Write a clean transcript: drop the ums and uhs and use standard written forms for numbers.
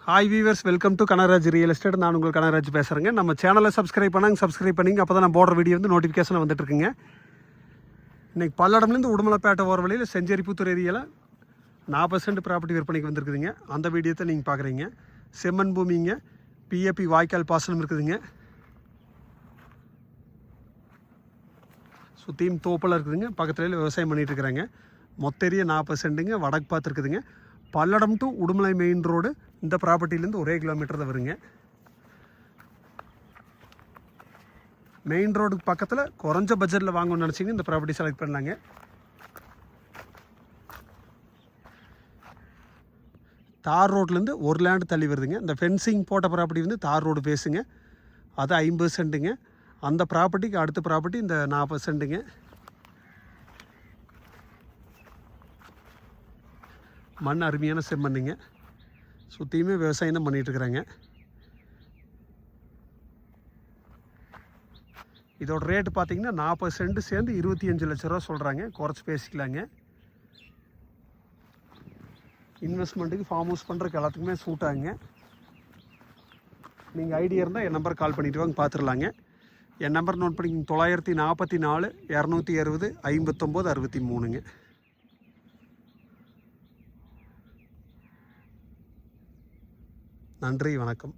Hi viewers, welcome to Kanagaraj real estate. நான் உங்கள் கனகராஜ் பேசுகிறேங்க. நம்ம சேனலை சப்ஸ்கிரைப் பண்ணிங்க. அப்போ தான் நான் போடுற வீடியோ வந்து நோட்டிஃபிகேஷன் வந்துட்டுருக்குங்க. இன்றைக்கி பல்லடம்லேருந்து உடுமலைப்பேட்டை போகிற வழியில் செஞ்சேரிப்புத்தூர் ஏரியாவில் 40 சென்ட் ப்ராப்பர்ட்டி விற்பனைக்கு வந்துருக்குதுங்க. அந்த வீடியோத்தை நீங்கள் பார்க்குறீங்க. செம்மண் பூமிங்க, பிஏபி வாய்க்கால் பாசனம் இருக்குதுங்க. சுற்றியும் தோப்பெல்லாம் இருக்குதுங்க. பக்கத்துலேயே விவசாயம் பண்ணிகிட்டு இருக்கிறாங்க. மொத்த ஏரியா 40 சென்ட்டுங்க. வடக்கு பார்த்துருக்குதுங்க. Palladam to Udumalai main road இந்த ப்ராப்பர்ட்டிலேருந்து 1 கிலோமீட்டர் தான் வருங்க. மெயின் ரோடுக்கு பக்கத்தில் குறைஞ்ச பட்ஜெட்டில் வாங்கணும்னு நினச்சிங்க இந்த ப்ராப்பர்ட்டி செலக்ட் பண்ணலாங்க. தார் ரோட்லேருந்து ஒரு லேண்டு தள்ளி வருதுங்க. இந்த ஃபென்சிங் போட்ட ப்ராப்பர்ட்டி வந்து தார் ரோடு பேசுங்க. அது 50 சென்ட்டுங்க. அந்த ப்ராப்பர்ட்டிக்கு அடுத்த ப்ராப்பர்ட்டி இந்த 40 சென்ட்டுங்க. மண் அருமையான செம்மண்ணுங்க. சுற்றியுமே விவசாயம் தான் பண்ணிகிட்ருக்குறாங்க. இதோட ரேட்டு பார்த்திங்கன்னா 40 சென்ட் சேர்ந்து 25 லட்ச ரூபா சொல்கிறாங்க. குறைச்சி பேசிக்கலாங்க. இன்வெஸ்ட்மெண்ட்டுக்கு ஃபார்ம் ஹவுஸ் பண்ணுறதுக்கு எல்லாத்துக்குமே சூட் ஆகுங்க. நீங்கள் ஐடியா இருந்தால் என் நம்பர் கால் பண்ணிவிட்டு வாங்க, பார்த்துடலாங்க. என் நம்பர் நோட் பண்ணிக்கிங்க. 944 260 59 63ங்க. நன்றி, வணக்கம்.